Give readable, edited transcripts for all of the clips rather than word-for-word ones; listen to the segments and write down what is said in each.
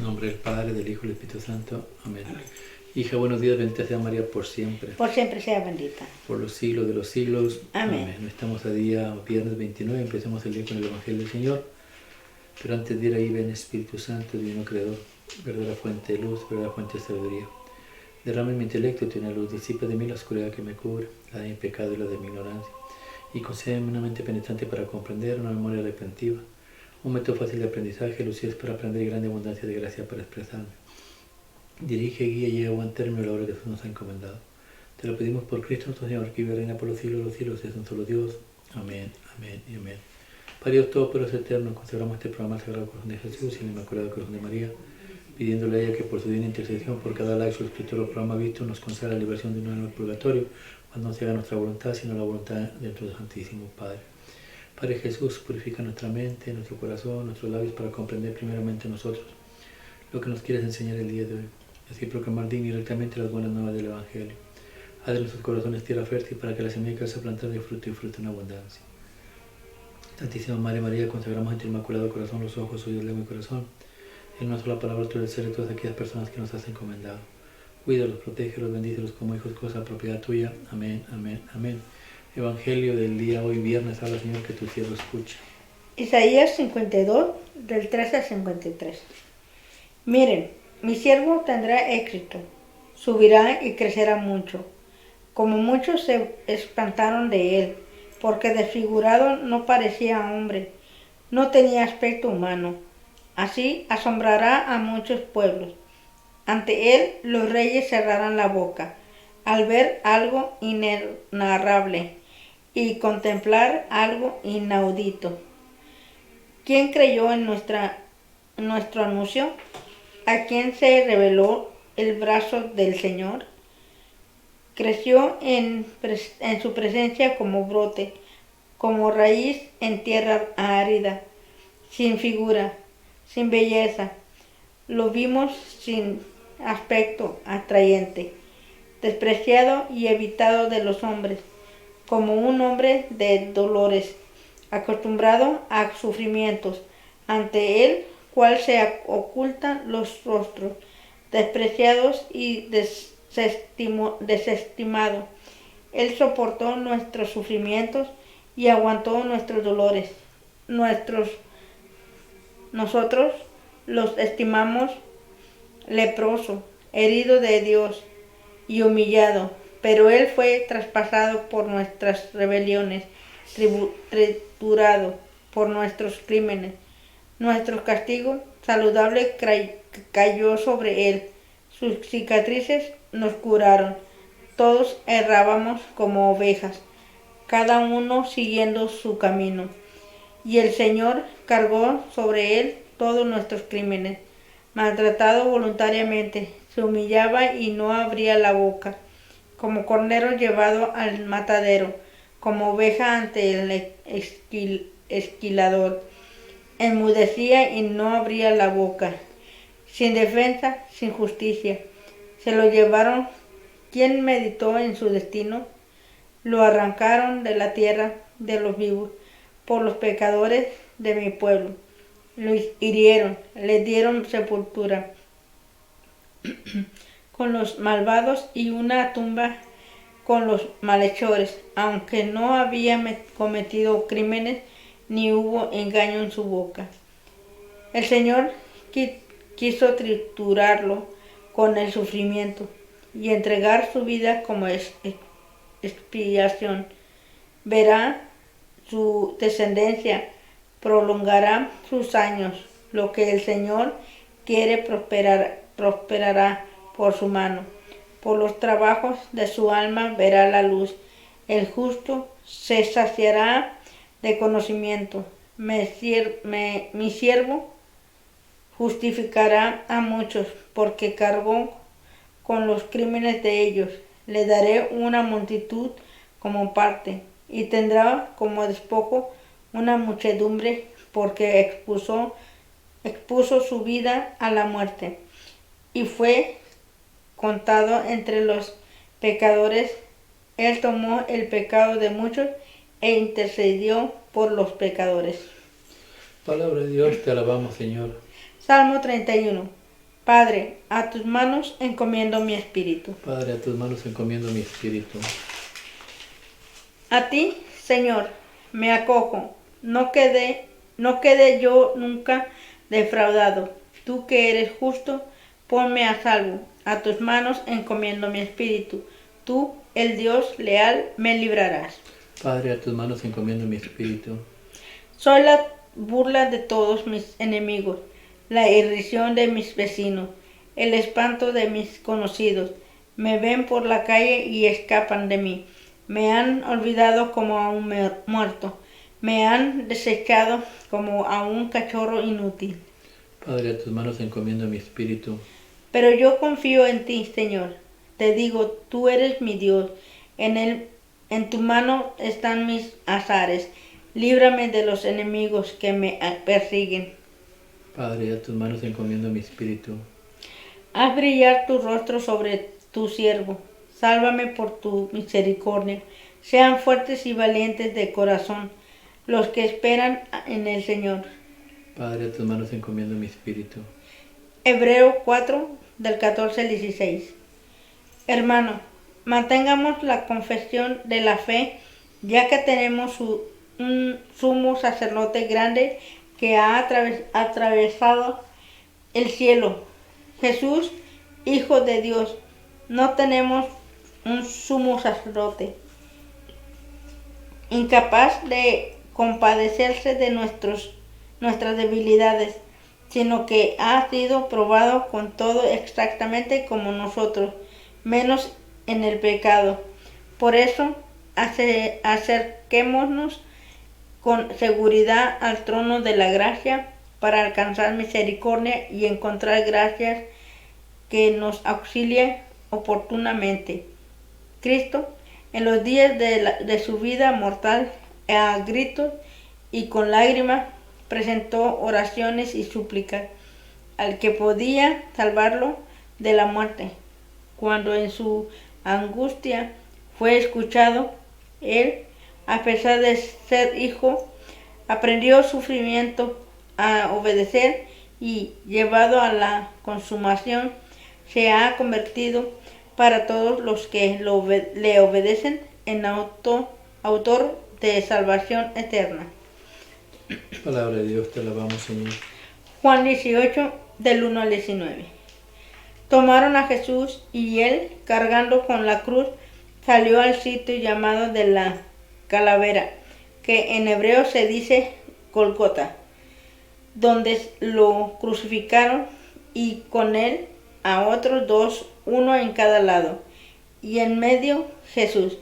En nombre del Padre, del Hijo y del Espíritu Santo. Amén. Hija, buenos días, bendita sea María por siempre. Por siempre sea bendita. Por los siglos de los siglos. Amén. Estamos a día viernes 29, empecemos el día con el Evangelio del Señor. Pero antes de ir ahí, ven Espíritu Santo, Divino Creador, verdadera fuente de luz, verdadera fuente de sabiduría. Derrama en mi intelecto tu luz, disipa de mí la oscuridad que me cubre, la de mi pecado y la de mi ignorancia. Y concédeme una mente penetrante para comprender, una memoria retentiva, un método fácil de aprendizaje, lucidez para aprender y grande abundancia de gracia para expresarme. Dirige, guía y lleva a buen término la obra que Jesús nos ha encomendado. Te lo pedimos por Cristo nuestro Señor, que vive y reina por los siglos, es un solo Dios. Amén, amén y amén. Padre Dios Todopoderoso Eterno, consagramos este programa al Sagrado Corazón de Jesús y al Inmaculado Corazón de María, pidiéndole a ella que por su divina intercesión, por cada like, suscriptor o programa visto, nos conceda la liberación de un alma del purgatorio, cuando no se haga nuestra voluntad, sino la voluntad de nuestro Santísimo Padre. Padre Jesús, purifica nuestra mente, nuestro corazón, nuestros labios, para comprender primeramente nosotros lo que nos quieres enseñar el día de hoy, así proclamar digna y rectamente las buenas nuevas del Evangelio. Haz de nuestros corazones tierra fértil para que la semilla que vas a plantar dé fruto y fruto en abundancia. Santísima Madre María, consagramos en tu Inmaculado Corazón los ojos, oídos, lengua y corazón. En una sola palabra tú eres el ser de todas aquellas personas que nos has encomendado. Cuídalos, protégelos, bendícelos como hijos, cosa propiedad tuya. Amén, amén, amén. Evangelio del día hoy viernes, habla Señor, que tu siervo escucha. Isaías 52, del 13 al 53. Miren, mi siervo tendrá éxito, subirá y crecerá mucho. Como muchos se espantaron de él, porque desfigurado no parecía hombre, no tenía aspecto humano. Así asombrará a muchos pueblos. Ante él los reyes cerrarán la boca, al ver algo inenarrable y contemplar algo inaudito. ¿Quién creyó en nuestro anuncio? ¿A quién se reveló el brazo del Señor? Creció en su presencia como brote, como raíz en tierra árida, sin figura, sin belleza. Lo vimos sin aspecto atrayente, despreciado y evitado de los hombres, como un hombre de dolores, acostumbrado a sufrimientos, ante el cual se ocultan los rostros, despreciados y desestimado. Él soportó nuestros sufrimientos y aguantó nuestros dolores. Nosotros los estimamos leproso, herido de Dios y humillado, pero Él fue traspasado por nuestras rebeliones, triturado por nuestros crímenes. Nuestro castigo saludable cayó sobre Él. Sus cicatrices nos curaron. Todos errábamos como ovejas, cada uno siguiendo su camino. Y el Señor cargó sobre Él todos nuestros crímenes. Maltratado voluntariamente, se humillaba y no abría la boca, como cordero llevado al matadero, como oveja ante el esquilador. Enmudecía y no abría la boca, sin defensa, sin justicia. Se lo llevaron. ¿Quién meditó en su destino? Lo arrancaron de la tierra de los vivos por los pecadores de mi pueblo. Lo hirieron, le dieron sepultura con los malvados y una tumba con los malhechores, aunque no había cometido crímenes ni hubo engaño en su boca. El Señor quiso triturarlo con el sufrimiento y entregar su vida como expiación. Verá su descendencia, prolongará sus años. Lo que el Señor quiere prosperará por su mano. Por los trabajos de su alma verá la luz. El justo se saciará de conocimiento. Mi siervo justificará a muchos, porque cargó con los crímenes de ellos. Le daré una multitud como parte, y tendrá como despojo una muchedumbre, porque expuso su vida a la muerte, y fue contado entre los pecadores. Él tomó el pecado de muchos e intercedió por los pecadores. Palabra de Dios, te alabamos, Señor. Salmo 31. Padre, a tus manos encomiendo mi espíritu. Padre, a tus manos encomiendo mi espíritu. A ti, Señor, me acojo. No quede yo nunca defraudado. Tú que eres justo, ponme a salvo. A tus manos encomiendo mi espíritu. Tú, el Dios leal, me librarás. Padre, a tus manos encomiendo mi espíritu. Soy la burla de todos mis enemigos, la irrisión de mis vecinos, el espanto de mis conocidos. Me ven por la calle y escapan de mí. Me han olvidado como a un muerto. Me han desechado como a un cachorro inútil. Padre, a tus manos encomiendo mi espíritu. Pero yo confío en ti, Señor. Te digo, tú eres mi Dios. En tu mano están mis azares. Líbrame de los enemigos que me persiguen. Padre, a tus manos encomiendo mi espíritu. Haz brillar tu rostro sobre tu siervo. Sálvame por tu misericordia. Sean fuertes y valientes de corazón los que esperan en el Señor. Padre, a tus manos encomiendo mi espíritu. Hebreos 4, del 14 al 16. Hermano, mantengamos la confesión de la fe, ya que tenemos un sumo sacerdote grande que ha atravesado el cielo, Jesús, Hijo de Dios. No tenemos un sumo sacerdote incapaz de compadecerse de nuestras debilidades, sino que ha sido probado con todo exactamente como nosotros, menos en el pecado. Por eso, acerquémonos con seguridad al trono de la gracia para alcanzar misericordia y encontrar gracias que nos auxilie oportunamente. Cristo, en los días de su vida mortal, a gritos y con lágrimas, presentó oraciones y súplicas al que podía salvarlo de la muerte. Cuando en su angustia fue escuchado, él, a pesar de ser hijo, aprendió sufrimiento a obedecer y, llevado a la consumación, se ha convertido para todos los que le obedecen en autor de salvación eterna. Palabra de Dios, te alabamos, Señor. Juan 18, del 1 al 19. Tomaron a Jesús y él, cargando con la cruz, salió al sitio llamado de la calavera, que en hebreo se dice Golgota, donde lo crucificaron, y con él a otros dos, uno en cada lado, y en medio Jesús.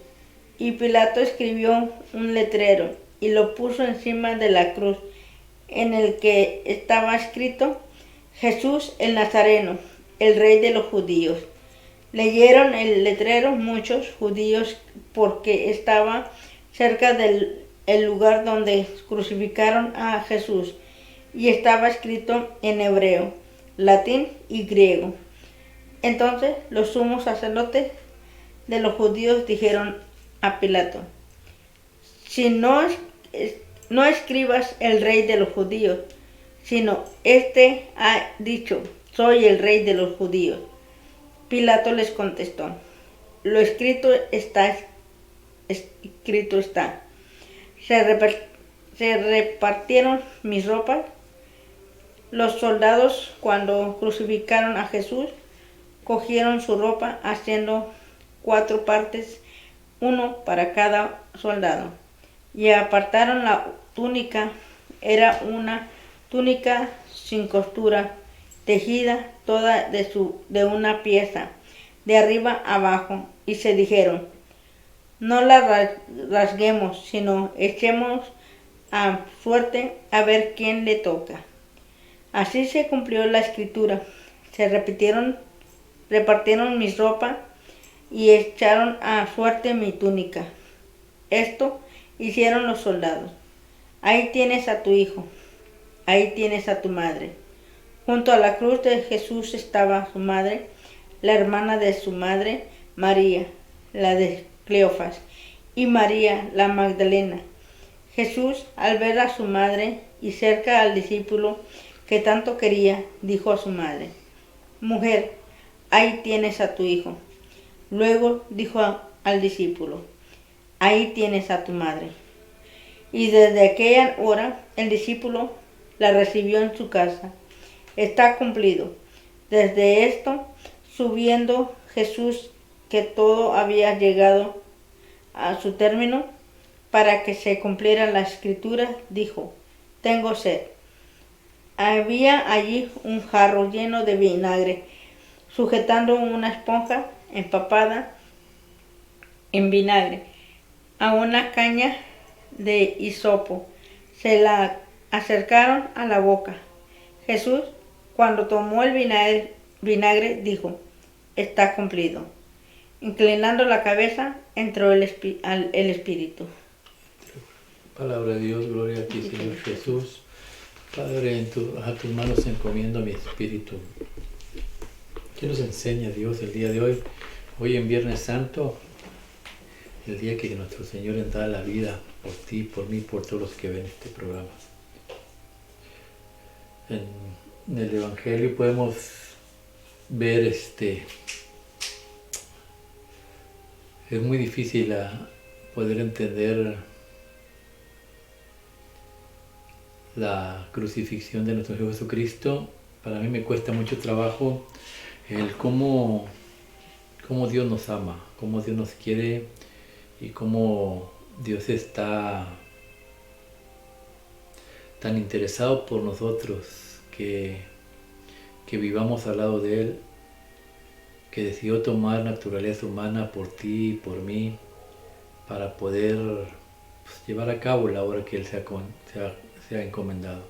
Y Pilato escribió un letrero y lo puso encima de la cruz, en el que estaba escrito: Jesús el Nazareno, el Rey de los judíos. Leyeron el letrero muchos judíos porque estaba cerca del lugar donde crucificaron a Jesús, y estaba escrito en hebreo, latín y griego. Entonces los sumos sacerdotes de los judíos dijeron a Pilato: si no escribas el Rey de los judíos, sino este ha dicho: soy el Rey de los judíos. Pilato les contestó: lo escrito está, escrito está. Se repartieron mis ropas. Los soldados, cuando crucificaron a Jesús, cogieron su ropa, haciendo 4 partes, uno para cada soldado, y apartaron la túnica. Era una túnica sin costura, tejida toda de una pieza, de arriba abajo, y se dijeron: no la rasguemos, sino echemos a suerte a ver quién le toca. Así se cumplió la escritura. Se repartieron mis ropas y echaron a suerte mi túnica. Esto hicieron los soldados. Ahí tienes a tu hijo, ahí tienes a tu madre. Junto a la cruz de Jesús estaba su madre, la hermana de su madre, María, la de Cleofas, y María, la Magdalena. Jesús, al ver a su madre y cerca al discípulo que tanto quería, dijo a su madre: mujer, ahí tienes a tu hijo. Luego dijo al discípulo, ahí tienes a tu madre. Y desde aquella hora el discípulo la recibió en su casa. Está cumplido. Desde esto, subiendo Jesús, que todo había llegado a su término, para que se cumpliera la escritura, dijo, tengo sed. Había allí un jarro lleno de vinagre, sujetando una esponja empapada en vinagre a una caña de hisopo. Se la acercaron a la boca. Jesús, cuando tomó el vinagre, dijo, está cumplido. Inclinando la cabeza, entró el espíritu. Palabra de Dios, gloria a ti, Señor Jesús. Padre, a tus manos encomiendo mi espíritu. ¿Qué nos enseña Dios el día de hoy? Hoy en Viernes Santo, el día que nuestro Señor da la vida por ti, por mí, por todos los que ven este programa. En el Evangelio podemos ver es muy difícil poder entender la crucifixión de nuestro Señor Jesucristo. Para mí me cuesta mucho trabajo el cómo Dios nos ama, cómo Dios nos quiere y cómo Dios está tan interesado por nosotros que vivamos al lado de Él, que decidió tomar naturaleza humana por ti y por mí para poder llevar a cabo la obra que Él se ha encomendado.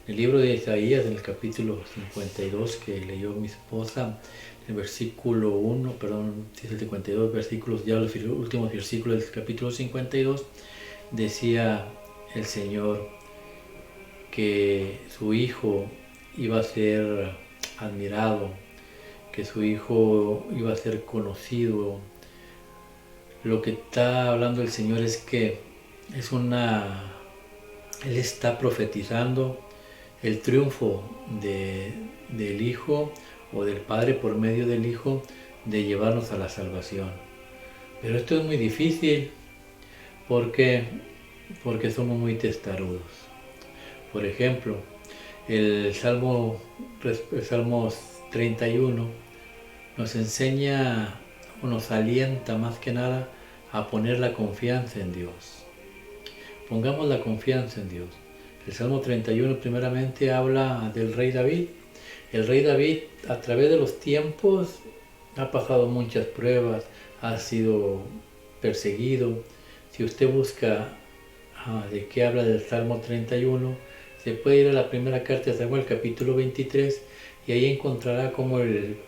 En el libro de Isaías, en el capítulo 52 que leyó mi esposa, el versículo 1, perdón, es el 52 versículos, ya los últimos versículos del capítulo 52, decía el Señor que su Hijo iba a ser admirado, que su Hijo iba a ser conocido. Lo que está hablando el Señor es que Él está profetizando el triunfo del Hijo o del Padre por medio del Hijo de llevarnos a la salvación. Pero esto es muy difícil porque somos muy testarudos. Por ejemplo, el Salmo 31 nos enseña o nos alienta más que nada a poner la confianza en Dios. Pongamos la confianza en Dios. El Salmo 31 primeramente habla del rey David. El rey David, a través de los tiempos, ha pasado muchas pruebas, ha sido perseguido. Si usted busca de qué habla del Salmo 31, se puede ir a la primera carta de Samuel, capítulo 23, y ahí encontrará cómo el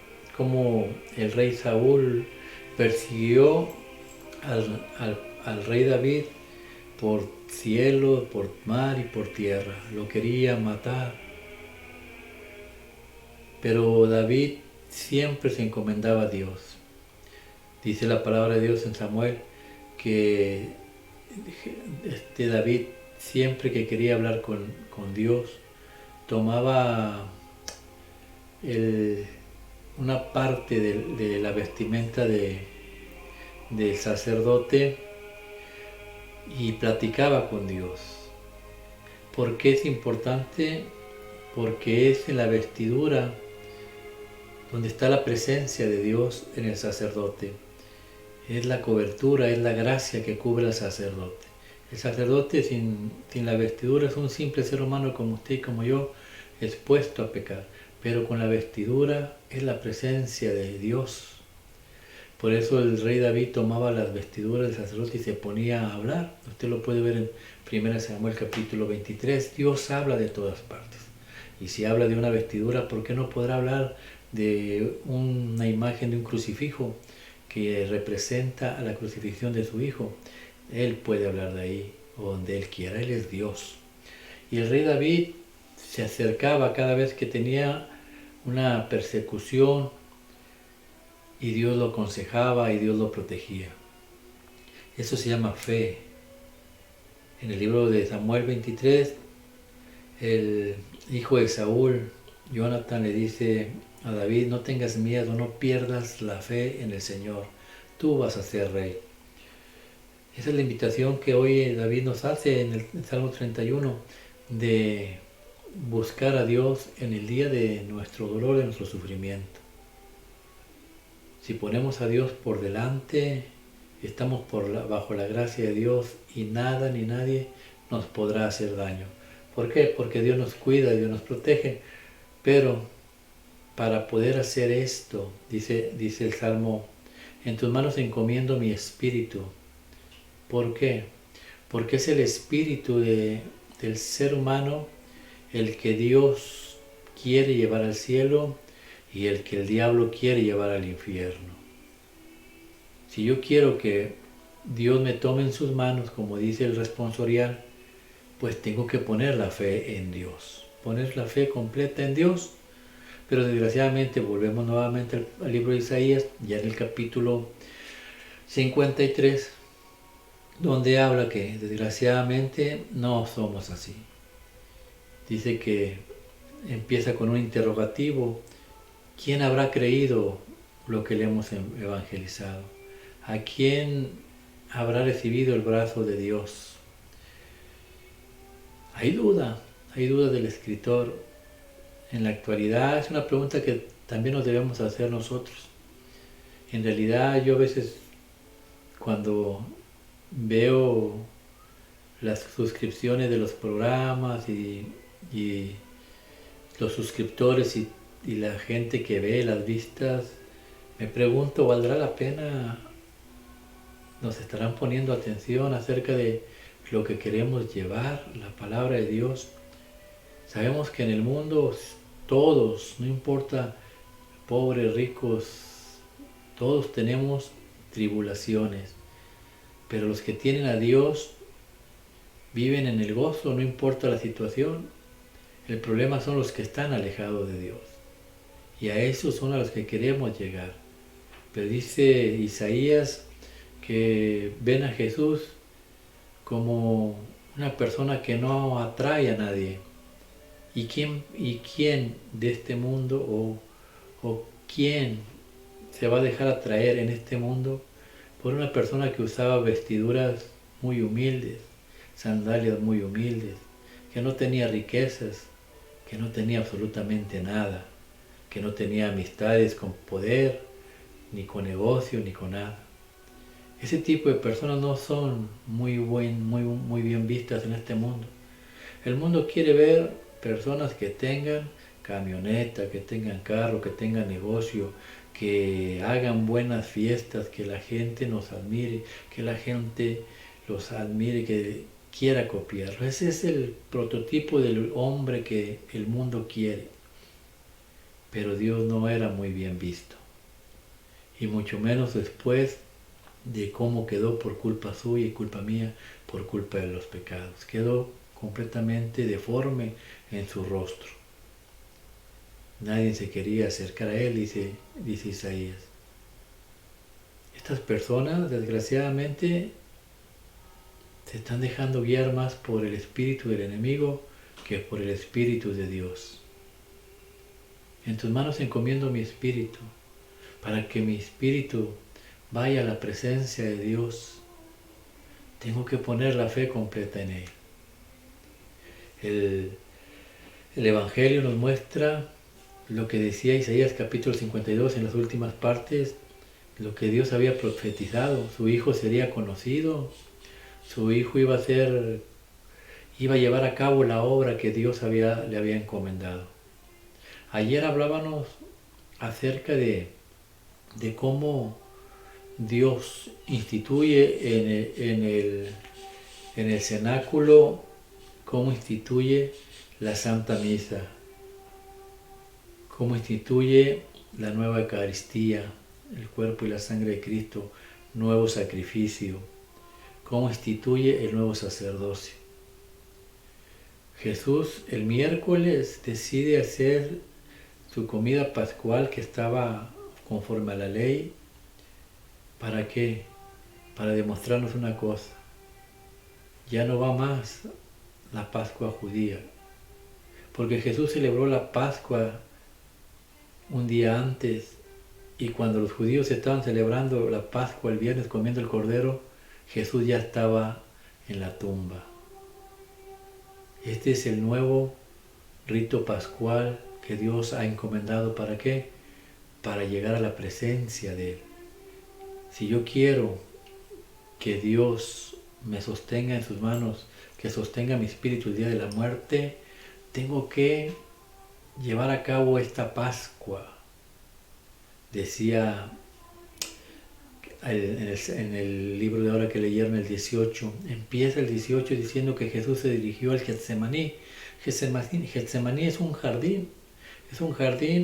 rey Saúl persiguió al rey David por cielo, por mar y por tierra. Lo quería matar. Pero David siempre se encomendaba a Dios. Dice la palabra de Dios en Samuel que David, siempre que quería hablar con Dios, tomaba una parte de la vestimenta del sacerdote y platicaba con Dios. ¿Por qué es importante? Porque es en la vestidura donde está la presencia de Dios en el sacerdote. Es la cobertura, es la gracia que cubre al sacerdote. El sacerdote sin la vestidura es un simple ser humano como usted y como yo, expuesto a pecar. Pero con la vestidura es la presencia de Dios. Por eso el rey David tomaba las vestiduras del sacerdote y se ponía a hablar. Usted lo puede ver en 1 Samuel capítulo 23. Dios habla de todas partes. Y si habla de una vestidura, ¿por qué no podrá hablar de una imagen de un crucifijo que representa a la crucifixión de su Hijo? Él puede hablar de ahí, o donde Él quiera. Él es Dios. Y el rey David se acercaba cada vez que tenía una persecución y Dios lo aconsejaba y Dios lo protegía. Eso se llama fe. En el libro de Samuel 23, el hijo de Saúl, Jonathan, le dice a David, no tengas miedo, no pierdas la fe en el Señor, tú vas a ser rey. Esa es la invitación que hoy David nos hace en el Salmo 31, de buscar a Dios en el día de nuestro dolor, de nuestro sufrimiento. Si ponemos a Dios por delante, estamos bajo la gracia de Dios y nada ni nadie nos podrá hacer daño. ¿Por qué? Porque Dios nos cuida, Dios nos protege, pero para poder hacer esto, dice el Salmo, en tus manos encomiendo mi espíritu. ¿Por qué? Porque es el espíritu del ser humano el que Dios quiere llevar al cielo y el que el diablo quiere llevar al infierno. Si yo quiero que Dios me tome en sus manos, como dice el responsorial, pues tengo que poner la fe en Dios, poner la fe completa en Dios. Pero desgraciadamente volvemos nuevamente al libro de Isaías, ya en el capítulo 53, donde habla que desgraciadamente no somos así. Dice que empieza con un interrogativo: ¿quién habrá creído lo que le hemos evangelizado? ¿A quién habrá recibido el brazo de Dios? Hay duda del escritor. En la actualidad es una pregunta que también nos debemos hacer nosotros. En realidad yo a veces, cuando veo las suscripciones de los programas y los suscriptores y la gente que ve las vistas, me pregunto, ¿valdrá la pena? ¿Nos estarán poniendo atención acerca de lo que queremos llevar, la palabra de Dios? Sabemos que en el mundo todos, no importa pobres, ricos, todos tenemos tribulaciones, pero los que tienen a Dios viven en el gozo, no importa la situación. El problema son los que están alejados de Dios, y a esos son a los que queremos llegar. Pero dice Isaías que ven a Jesús como una persona que no atrae a nadie. ¿Y quién de este mundo o quién se va a dejar atraer en este mundo por una persona que usaba vestiduras muy humildes, sandalias muy humildes, que no tenía riquezas, que no tenía absolutamente nada, que no tenía amistades con poder, ni con negocio, ni con nada? Ese tipo de personas no son muy bien vistas en este mundo. El mundo quiere ver personas que tengan camioneta, que tengan carro, que tengan negocio, que hagan buenas fiestas, que la gente nos admire, que la gente los admire, que quiera copiarlo. Ese es el prototipo del hombre que el mundo quiere. Pero Dios no era muy bien visto. Y mucho menos después de cómo quedó por culpa suya y culpa mía, por culpa de los pecados. Quedó completamente deforme en su rostro. Nadie se quería acercar a él, dice Isaías. Estas personas, desgraciadamente, se están dejando guiar más por el espíritu del enemigo que por el espíritu de Dios. En tus manos encomiendo mi espíritu, para que mi espíritu vaya a la presencia de Dios. Tengo que poner la fe completa en Él. El Evangelio nos muestra lo que decía Isaías capítulo 52 en las últimas partes, lo que Dios había profetizado. Su Hijo sería conocido, su Hijo iba a llevar a cabo la obra que Dios le había encomendado. Ayer hablábamos acerca de cómo Dios instituye en el cenáculo, cómo instituye la Santa Misa, cómo instituye la nueva Eucaristía, el cuerpo y la sangre de Cristo, nuevo sacrificio, cómo instituye el nuevo sacerdocio. Jesús el miércoles decide hacer su comida pascual, que estaba conforme a la ley. ¿Para qué? Para demostrarnos una cosa: ya no va más la Pascua judía, porque Jesús celebró la Pascua un día antes, y cuando los judíos estaban celebrando la Pascua el viernes comiendo el cordero, Jesús ya estaba en la tumba. Este es el nuevo rito pascual que Dios ha encomendado. ¿Para qué? Para llegar a la presencia de Él. Si yo quiero que Dios me sostenga en sus manos, que sostenga mi espíritu el día de la muerte, tengo que llevar a cabo esta Pascua. Decía en el libro de ahora que leyeron el 18, empieza el 18 diciendo que Jesús se dirigió al Getsemaní. Getsemaní es un jardín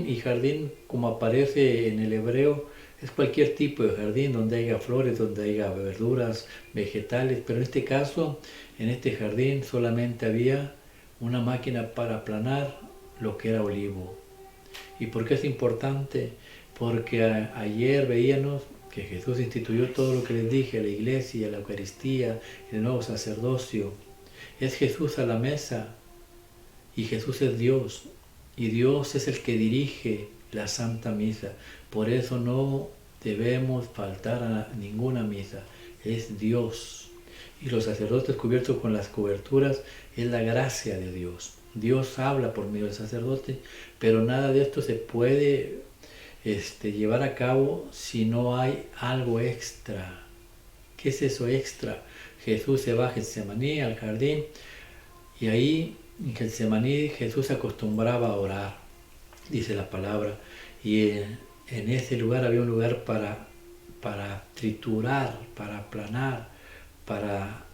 y jardín, como aparece en el hebreo, es cualquier tipo de jardín donde haya flores, donde haya verduras, vegetales, pero en este caso, en este jardín solamente había una máquina para aplanar lo que era olivo. ¿Y por qué es importante? Porque ayer veíamos que Jesús instituyó todo lo que les dije, la iglesia, la Eucaristía, el nuevo sacerdocio. Es Jesús a la mesa y Jesús es Dios y Dios es el que dirige la Santa Misa. Por eso no debemos faltar a ninguna misa, es Dios. Y los sacerdotes cubiertos con las coberturas es la gracia de Dios. Dios habla por medio del sacerdote, pero nada de esto se puede llevar a cabo si no hay algo extra. ¿Qué es eso extra? Jesús se va a Getsemaní, al jardín, y ahí en Getsemaní Jesús acostumbraba a orar, dice la palabra, y en ese lugar había un lugar para triturar, para aplanar, para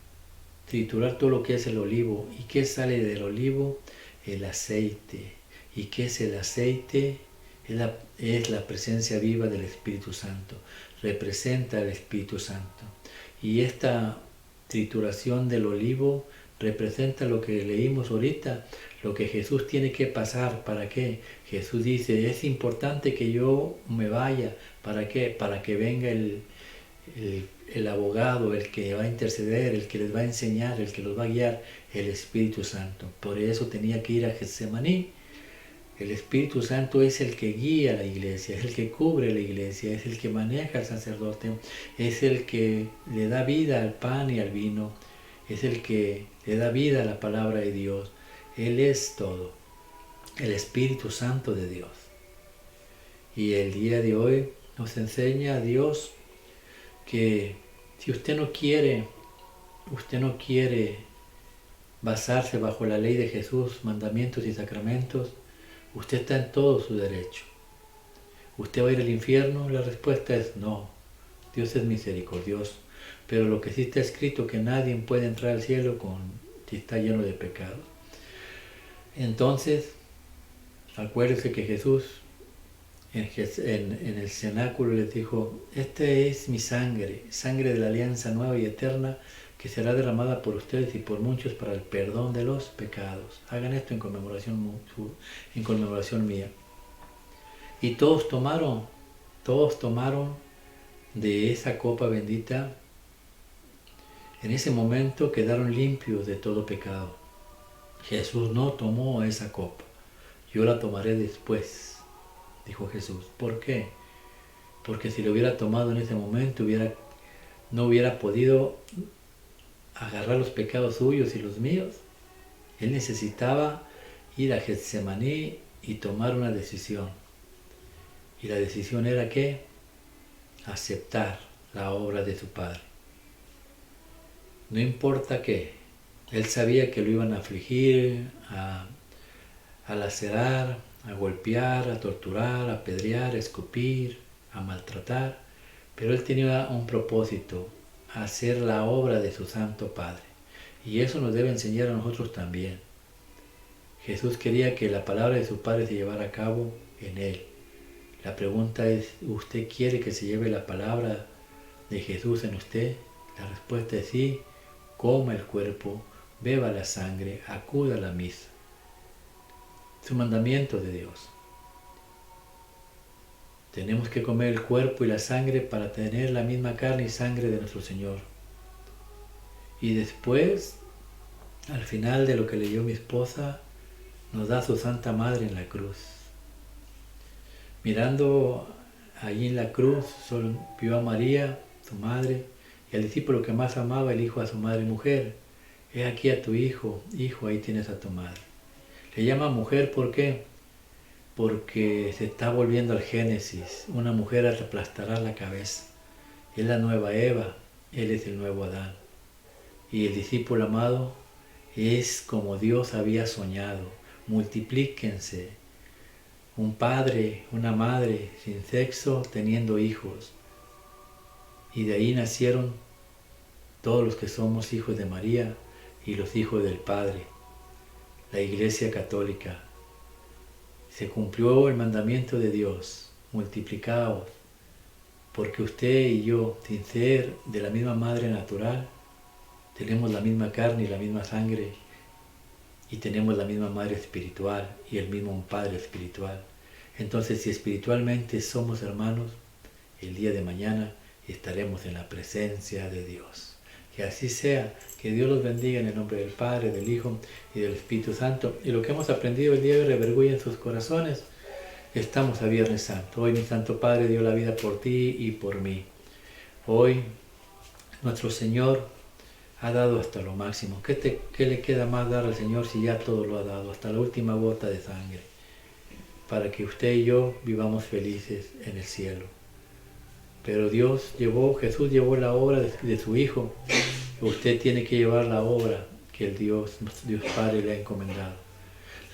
triturar todo lo que es el olivo. ¿Y qué sale del olivo? El aceite. ¿Y qué es el aceite? Es la presencia viva del Espíritu Santo, representa al Espíritu Santo. Y esta trituración del olivo representa lo que leímos ahorita, lo que Jesús tiene que pasar. ¿Para qué? Jesús dice, es importante que yo me vaya. ¿Para qué? Para que venga el abogado, el que va a interceder, el que les va a enseñar, el que los va a guiar, el Espíritu Santo. Por eso tenía que ir a Getsemaní. El Espíritu Santo es el que guía a la iglesia, es el que cubre la iglesia, es el que maneja al sacerdote, es el que le da vida al pan y al vino, es el que le da vida a la palabra de Dios. Él es todo, el Espíritu Santo de Dios. Y el día de hoy nos enseña a Dios que si usted no quiere basarse bajo la ley de Jesús, mandamientos y sacramentos, usted está en todo su derecho. ¿Usted va a ir al infierno? La respuesta es no. Dios es misericordioso. Pero lo que sí está escrito, que nadie puede entrar al cielo si está lleno de pecados. Entonces, acuérdese que Jesús en el cenáculo les dijo, esta es mi sangre, sangre de la alianza nueva y eterna, que será derramada por ustedes y por muchos para el perdón de los pecados. Hagan esto en conmemoración mía. Y todos tomaron de esa copa bendita. En ese momento quedaron limpios de todo pecado. Jesús no tomó esa copa. Yo la tomaré después, dijo Jesús. ¿Por qué? Porque si lo hubiera tomado en ese momento, no hubiera podido agarrar los pecados suyos y los míos. Él necesitaba ir a Getsemaní y tomar una decisión. Y la decisión era ¿qué? Aceptar la obra de su Padre. No importa qué. Él sabía que lo iban a afligir, a lacerar, a golpear, a torturar, a apedrear, a escupir, a maltratar. Pero él tenía un propósito, hacer la obra de su Santo Padre. Y eso nos debe enseñar a nosotros también. Jesús quería que la palabra de su Padre se llevara a cabo en él. La pregunta es, ¿usted quiere que se lleve la palabra de Jesús en usted? La respuesta es sí. Coma el cuerpo, beba la sangre, acuda a la misa. Es un mandamiento de Dios. Tenemos que comer el cuerpo y la sangre para tener la misma carne y sangre de nuestro Señor. Y después, al final de lo que leyó mi esposa, nos da su Santa Madre en la cruz. Mirando allí en la cruz, solo vio a María, su madre, y al discípulo que más amaba, el hijo a su madre mujer. He aquí a tu hijo, hijo, ahí tienes a tu madre. Le llama mujer, ¿por qué? Porque se está volviendo al Génesis. Una mujer aplastará la cabeza. Es la nueva Eva, él es el nuevo Adán. Y el discípulo amado es como Dios había soñado. Multiplíquense. Un padre, una madre sin sexo teniendo hijos. Y de ahí nacieron todos los que somos hijos de María y los hijos del Padre. La Iglesia Católica. Se cumplió el mandamiento de Dios. Multiplicaos. Porque usted y yo, sin ser de la misma madre natural, tenemos la misma carne y la misma sangre y tenemos la misma madre espiritual y el mismo padre espiritual. Entonces, si espiritualmente somos hermanos, el día de mañana estaremos en la presencia de Dios. Que así sea, que Dios los bendiga en el nombre del Padre, del Hijo y del Espíritu Santo. Y lo que hemos aprendido el día de hoy revergüenza en sus corazones. Estamos a Viernes Santo. Hoy mi Santo Padre dio la vida por ti y por mí. Hoy nuestro Señor ha dado hasta lo máximo. ¿Qué le queda más dar al Señor si ya todo lo ha dado? Hasta la última gota de sangre. Para que usted y yo vivamos felices en el cielo. Pero Jesús llevó la obra de su Hijo. Usted tiene que llevar la obra que el Dios Padre le ha encomendado.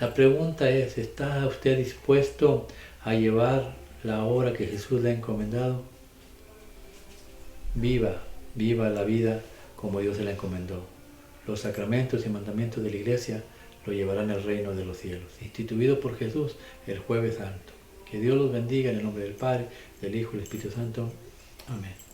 La pregunta es, ¿está usted dispuesto a llevar la obra que Jesús le ha encomendado? Viva la vida como Dios se la encomendó. Los sacramentos y mandamientos de la Iglesia lo llevarán al reino de los cielos, instituido por Jesús el Jueves Santo. Que Dios los bendiga en el nombre del Padre, del Hijo y del Espíritu Santo. Amén.